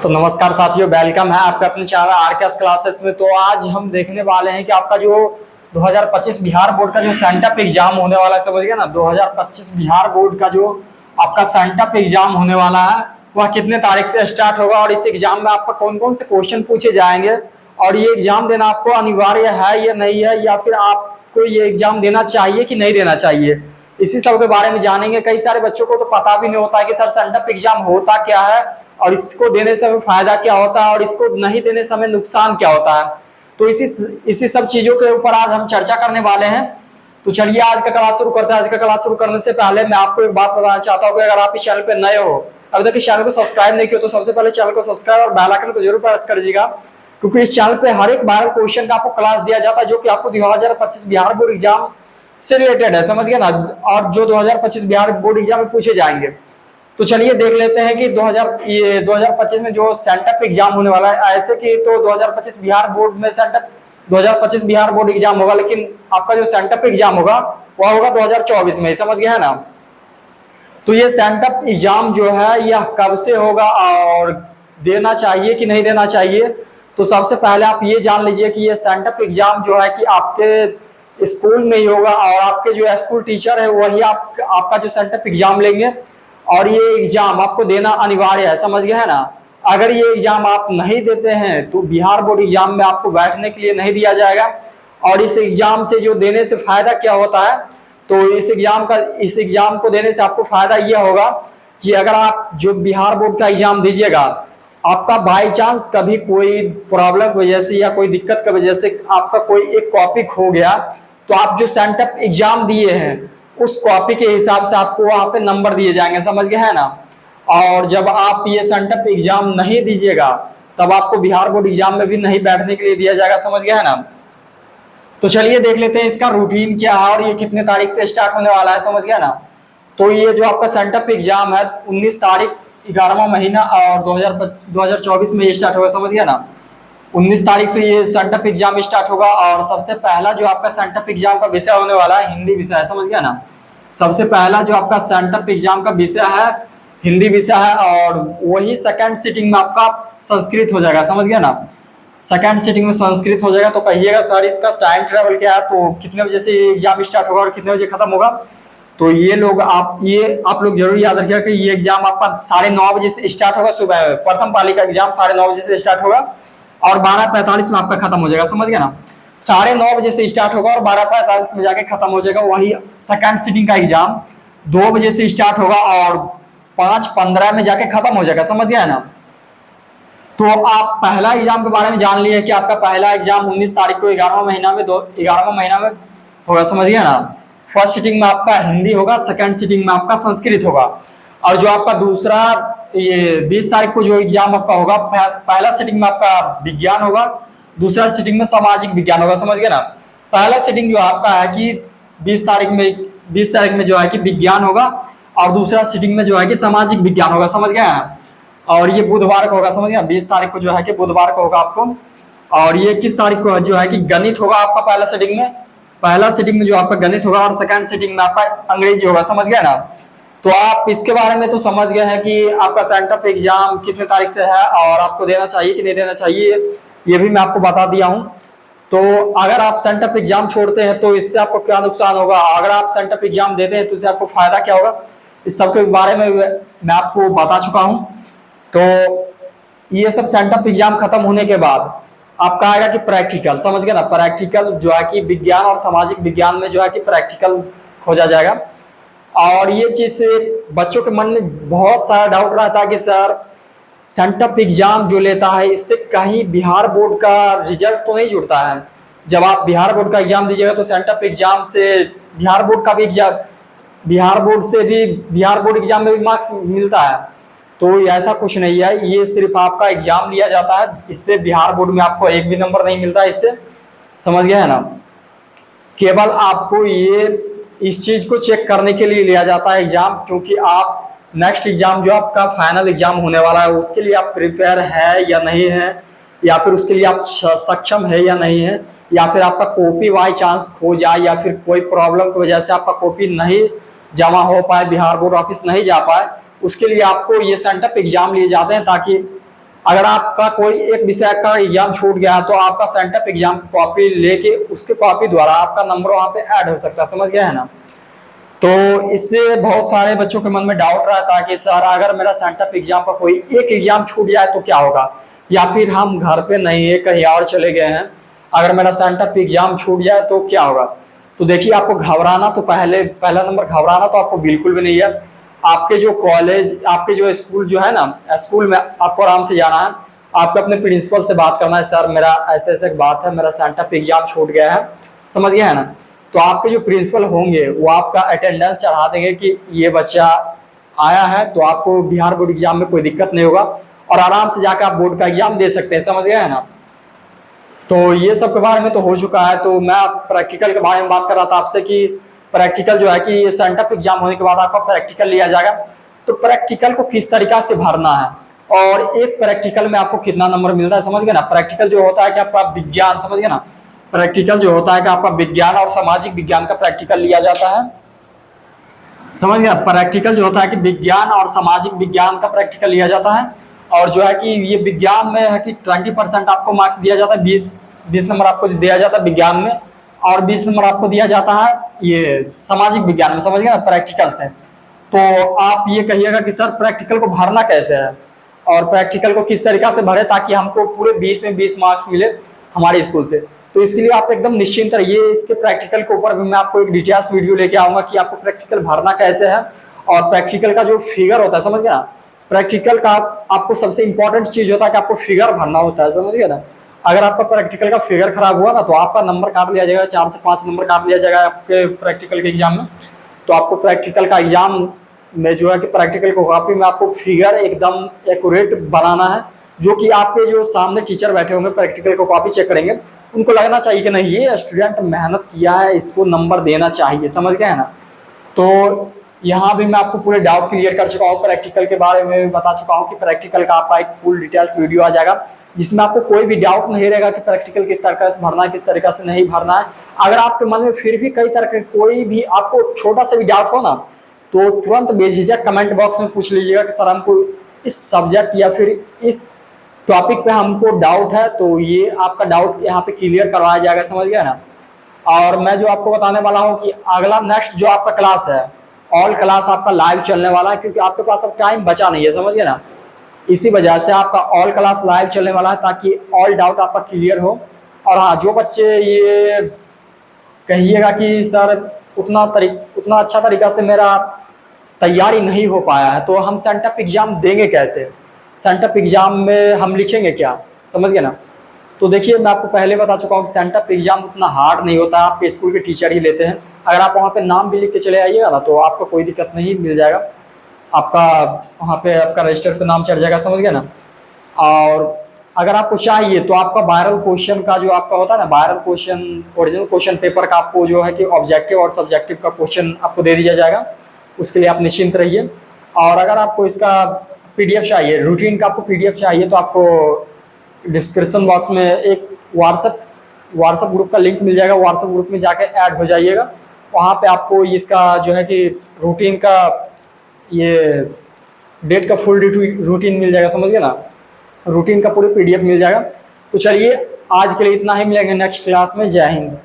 तो नमस्कार साथियों, वेलकम है आपका अपने चैनल आरकेएस क्लासेस में। तो आज हम देखने वाले हैं कि आपका जो 2025 बिहार बोर्ड का जो सेंटअप एग्जाम होने वाला है, समझिए ना, 2025 बिहार बोर्ड का जो आपका सेंटअप एग्जाम होने वाला है वह कितने तारीख से स्टार्ट होगा और इस एग्जाम में आपका कौन कौन से क्वेश्चन पूछे जाएंगे और ये एग्जाम देना आपको अनिवार्य है या नहीं है, या फिर आपको ये एग्जाम देना चाहिए कि नहीं देना चाहिए, इसी सब के बारे में जानेंगे। कई सारे बच्चों को तो पता भी नहीं होता है कि सर सेंटअप एग्जाम होता क्या है और इसको देने से हमें फायदा क्या होता है और इसको नहीं देने से हमें नुकसान क्या होता है। तो इसी सब चीजों के ऊपर आज हम चर्चा करने वाले हैं। तो चलिए आज का क्लास शुरू करते हैं। आज का क्लास शुरू करने से पहले मैं आपको एक बात बताना चाहता हूँ कि अगर आप इस चैनल पे नए हो, अभी तक इस चैनल को सब्सक्राइब नहीं किया तो सबसे पहले चैनल को सब्सक्राइब और बेल आइकन को जरूर प्रेस कर दीजिएगा, क्योंकि इस चैनल पे हर एक वायरल क्वेश्चन का आपको क्लास दिया जाता है जो कि आपको 2025 बिहार बोर्ड एग्जाम से रिलेटेड है, समझ गए ना, और जो 2025 बिहार बोर्ड एग्जाम में पूछे जाएंगे। तो चलिए देख लेते हैं कि 2025 में जो सेंटअप एग्जाम होने वाला है, ऐसे कि तो 2025 बिहार बोर्ड में सेंटअप 2025 बिहार बोर्ड एग्जाम होगा, लेकिन आपका जो सेंटअप एग्जाम होगा वह होगा 2024 में, समझ गए है ना। तो ये सेंटअप एग्जाम जो है यह कब से होगा और देना चाहिए कि नहीं देना चाहिए। तो सबसे पहले आप ये जान लीजिए कि ये सेंटअप एग्जाम जो है कि आपके स्कूल में ही होगा और आपके जो स्कूल टीचर है वही आपका जो सेंटअप एग्जाम लेंगे और ये एग्जाम आपको देना अनिवार्य है, समझ गए है ना। अगर ये एग्जाम आप नहीं देते हैं तो बिहार बोर्ड एग्जाम में आपको बैठने के लिए नहीं दिया जाएगा। और इस एग्जाम से जो देने से फायदा क्या होता है, तो इस एग्जाम को देने से आपको फायदा यह होगा कि अगर आप जो बिहार बोर्ड का एग्जाम दीजिएगा, आपका बाई चांस कभी कोई प्रॉब्लम की वजह से या कोई दिक्कत की वजह से आपका कोई एक कॉपी खो गया, तो आप जो सेंटअप एग्जाम दिए हैं उस कॉपी के हिसाब से आपको वहां पे नंबर दिए जाएंगे, समझ गए है ना। और जब आप ये सेंटअप एग्जाम नहीं दीजिएगा तब आपको बिहार बोर्ड एग्जाम में भी नहीं बैठने के लिए दिया जाएगा, समझ गए है ना। तो चलिए देख लेते हैं इसका रूटीन क्या है और ये कितने तारीख से स्टार्ट होने वाला है, समझ गया ना। तो ये जो आपका सेंटअप एग्जाम है 19 तारीख 11वां महीना और 2024 में ये स्टार्ट होगा, समझ गया ना। 19 तारीख से ये सेंटअप एग्जाम स्टार्ट होगा और सबसे पहला जो आपका सेंटअप एग्जाम का विषय होने वाला है हिंदी विषय है, समझ गया ना। सबसे पहला जो आपका सेंटअप एग्जाम का विषय है हिंदी विषय है और वही सेकंड सीटिंग में आपका संस्कृत हो जाएगा, समझ गया ना। सेकंड सीटिंग में संस्कृत हो जाएगा। तो कहिएगा सर इसका टाइम ट्रेवल क्या है, तो कितने बजे से एग्जाम स्टार्ट होगा और कितने बजे खत्म होगा। तो ये आप लोग जरूर याद रखिएगा कि ये एग्जाम आपका 9:30 बजे से स्टार्ट होगा। सुबह प्रथम पाली का एग्जाम 9:30 बजे से स्टार्ट होगा और 12:45 में आपका खत्म हो जाएगा, समझ गया ना। 9:30 बजे से स्टार्ट होगा और 12:45 में जाके खत्म हो जाएगा। वही सेकंड सीटिंग का एग्जाम 2 बजे से स्टार्ट होगा और 5:15 में जाके खत्म हो जाएगा, समझ गया ना। तो आप पहला एग्जाम के बारे में जान लिए कि आपका पहला एग्जाम 19 तारीख को 11वां महीना में होगा, समझ गया ना। फर्स्ट सीटिंग में आपका हिंदी होगा, सेकंड सीटिंग में आपका संस्कृत होगा। और जो आपका दूसरा ये 20 तारीख को जो एग्जाम आपका होगा, पहला सीटिंग में आपका विज्ञान होगा, दूसरा सीटिंग में सामाजिक विज्ञान होगा, समझ गया ना। पहला सीटिंग जो आपका है कि 20 तारीख में जो है कि विज्ञान होगा और दूसरा सीटिंग में जो है कि सामाजिक विज्ञान होगा, समझ गया ना। और ये बुधवार को होगा, समझ गया। 20 तारीख को जो है कि बुधवार को होगा आपको। और ये 21 तारीख को जो है कि गणित होगा आपका पहला सीटिंग में जो आपका गणित होगा और सेकंड सीटिंग में आपका अंग्रेजी होगा, समझ गया ना। तो आप इसके बारे में तो समझ गए हैं कि आपका सेंटअप एग्जाम कितने तारीख से है और आपको देना चाहिए कि नहीं देना चाहिए, ये भी मैं आपको बता दिया हूँ। तो अगर आप सेंटअप एग्जाम छोड़ते हैं तो इससे आपको क्या नुकसान होगा, अगर आप सेंटअप एग्जाम देते हैं तो इससे आपको फायदा क्या होगा, इस सब के बारे में मैं आपको बता चुका हूँ। तो ये सब सेंटअप एग्जाम खत्म होने के बाद आपका आएगा कि प्रैक्टिकल, समझ गए ना। प्रैक्टिकल जो है कि विज्ञान और सामाजिक विज्ञान में जो है कि प्रैक्टिकल खोजा जाएगा। और ये चीज से बच्चों के मन में बहुत सारा डाउट रहता है कि सर सेंटअप एग्जाम जो लेता है इससे कहीं बिहार बोर्ड का रिजल्ट तो नहीं जुड़ता है। जब आप बिहार बोर्ड का एग्जाम दीजिएगा तो सेंटअप एग्जाम से बिहार बोर्ड एग्जाम में भी मार्क्स मिलता है। तो ऐसा कुछ नहीं है, ये सिर्फ आपका एग्जाम लिया जाता है, इससे बिहार बोर्ड में आपको एक भी नंबर नहीं मिलता इससे, समझ गए है ना। केवल आपको ये इस चीज को चेक करने के लिए लिया जाता है एग्जाम, क्योंकि आप नेक्स्ट एग्जाम जो आपका फाइनल एग्जाम होने वाला है उसके लिए आप प्रिपेयर है या नहीं है, या फिर उसके लिए आप सक्षम है या नहीं है, या फिर आपका कॉपी बाई चांस खो जाए या फिर कोई प्रॉब्लम की वजह से आपका कॉपी नहीं जमा हो पाए, बिहार बोर्ड ऑफिस नहीं जा पाए, उसके लिए आपको ये सेंटअप एग्जाम लिए जाते हैं ताकि अगर आपका कोई एक विषय का एग्जाम छूट गया तो आपका सेंटअप एग्जाम की कॉपी लेके उसके कॉपी द्वारा आपका नंबर वहां पे ऐड हो सकता है, समझ गए है ना। तो इससे बहुत सारे बच्चों के मन में डाउट रहता है कि सर अगर मेरा सेंटअप एग्जाम का कोई एक एग्जाम छूट जाए तो क्या होगा, या फिर हम घर पे नहीं है कहीं और चले गए हैं, अगर मेरा सेंटअप एग्जाम छूट जाए तो क्या होगा। तो देखिए आपको घबराना तो पहला नंबर घबराना तो आपको बिल्कुल भी नहीं है। आपके जो कॉलेज आपके जो स्कूल जो है ना, स्कूल में आपको आराम से जाना है, आपको अपने प्रिंसिपल से बात करना है, सर मेरा ऐसे ऐसे बात है, मेरा सेंटअप एग्जाम छूट गया है, समझ गया है ना। तो आपके जो प्रिंसिपल होंगे वो आपका अटेंडेंस चढ़ा देंगे कि ये बच्चा आया है, तो आपको बिहार बोर्ड एग्जाम में कोई दिक्कत नहीं होगा और आराम से जाकर आप बोर्ड का एग्जाम दे सकते हैं, समझ गए है ना। तो ये सब के बारे में तो हो चुका है। तो मैं प्रैक्टिकल के बारे में बात कर रहा था आपसे कि प्रैक्टिकल जो है कि ये सेंटअप एग्जाम होने के बाद आपका प्रैक्टिकल लिया जाएगा। तो प्रैक्टिकल को किस तरीका से भरना है और एक प्रैक्टिकल में आपको कितना नंबर मिल रहा है, समझ गए ना। प्रैक्टिकल जो होता है कि आपका विज्ञान, समझ गए ना, प्रैक्टिकल जो होता है कि आपका विज्ञान और सामाजिक विज्ञान का प्रैक्टिकल लिया जाता है, समझ गया। प्रैक्टिकल जो होता है कि विज्ञान और सामाजिक विज्ञान का प्रैक्टिकल लिया जाता है। और जो है कि ये विज्ञान में है कि 20% आपको मार्क्स दिया जाता है, 20 नंबर आपको दिया जाता है विज्ञान में, और 20 नंबर आपको दिया जाता है ये सामाजिक विज्ञान में, समझ गए ना, प्रैक्टिकल से। तो आप ये कहिएगा कि सर प्रैक्टिकल को भरना कैसे है और प्रैक्टिकल को किस तरीका से भरे ताकि हमको पूरे 20 में 20 मार्क्स मिले हमारे स्कूल से। तो इसके लिए आप एकदम निश्चिंत रहिए, इसके प्रैक्टिकल के ऊपर भी मैं आपको एक डिटेल्स वीडियो लेके आऊंगा कि आपको प्रैक्टिकल भरना कैसे है और प्रैक्टिकल का जो फिगर होता है, समझ गया ना। प्रैक्टिकल का आपको सबसे इंपॉर्टेंट चीज होता है कि आपको फिगर भरना होता है, समझ गया ना। अगर आपका प्रैक्टिकल का फिगर खराब हुआ ना तो आपका नंबर काट लिया जाएगा, 4 से 5 नंबर काट लिया जाएगा आपके प्रैक्टिकल के एग्जाम में। तो आपको प्रैक्टिकल का एग्जाम में जो है कि प्रैक्टिकल को कॉपी में आपको फिगर एकदम एक्यूरेट बनाना है, जो कि आपके जो सामने टीचर बैठे होंगे प्रैक्टिकल को कॉपी चेक करेंगे, उनको लगना चाहिए कि नहीं ये स्टूडेंट मेहनत किया है, इसको नंबर देना चाहिए, समझ गए है ना। तो यहाँ भी मैं आपको पूरे डाउट क्लियर कर चुका हूँ, प्रैक्टिकल के बारे में बता चुका हूँ कि प्रैक्टिकल का आपका एक फुल डिटेल्स वीडियो आ जाएगा जिसमें आपको कोई भी डाउट नहीं रहेगा कि प्रैक्टिकल किस तरीके से भरना है, किस तरीके से नहीं भरना है। अगर आपके मन में फिर भी कई तरह के कोई भी आपको छोटा सा भी डाउट हो ना तो तुरंत बेझिझक कमेंट बॉक्स में पूछ लीजिएगा कि सर हमको इस सब्जेक्ट या फिर इस टॉपिक पे हमको डाउट है, तो ये आपका डाउट यहाँ पे क्लियर करवाया जाएगा, समझ गया ना। और मैं जो आपको बताने वाला हूँ कि अगला नेक्स्ट जो आपका क्लास है, ऑल क्लास आपका लाइव चलने वाला है, क्योंकि आपके पास अब टाइम बचा नहीं है, समझ गए ना। इसी वजह से आपका ऑल क्लास लाइव चलने वाला है ताकि ऑल डाउट आपका क्लियर हो। और हाँ, जो बच्चे ये कहिएगा कि सर उतना अच्छा तरीका से मेरा तैयारी नहीं हो पाया है तो हम सेंटअप एग्जाम देंगे कैसे, सेंटअप एग्जाम में हम लिखेंगे क्या, समझ गए ना। तो देखिए मैं आपको पहले बता चुका हूँ कि सेंटअप एग्जाम उतना हार्ड नहीं होता, आपके स्कूल के टीचर ही लेते हैं। अगर आप वहाँ पे नाम भी लिख के चले आइएगा ना तो आपको कोई दिक्कत नहीं, मिल जाएगा आपका, वहाँ पे आपका रजिस्टर पे नाम चढ़ जाएगा, समझ गए ना। और अगर आपको चाहिए तो आपका वायरल क्वेश्चन का जो आपका होता है ना, viral question original question paper का आपको जो है कि ऑब्जेक्टिव और सब्जेक्टिव का क्वेश्चन आपको दे दिया जाएगा, उसके लिए आप निश्चिंत रहिए। और अगर आपको इसका पीडीएफ चाहिए, रूटीन का आपको पीडीएफ चाहिए, तो आपको डिस्क्रिप्शन बॉक्स में एक व्हाट्सएप ग्रुप का लिंक मिल जाएगा, व्हाट्सएप ग्रुप में जाकर ऐड हो जाइएगा। वहाँ पे आपको इसका जो है कि रूटीन का ये डेट का फुल रूटीन मिल जाएगा, समझ गए ना, रूटीन का पूरे पीडीएफ मिल जाएगा। तो चलिए आज के लिए इतना ही, मिलेंगे नेक्स्ट क्लास में। जय हिंद।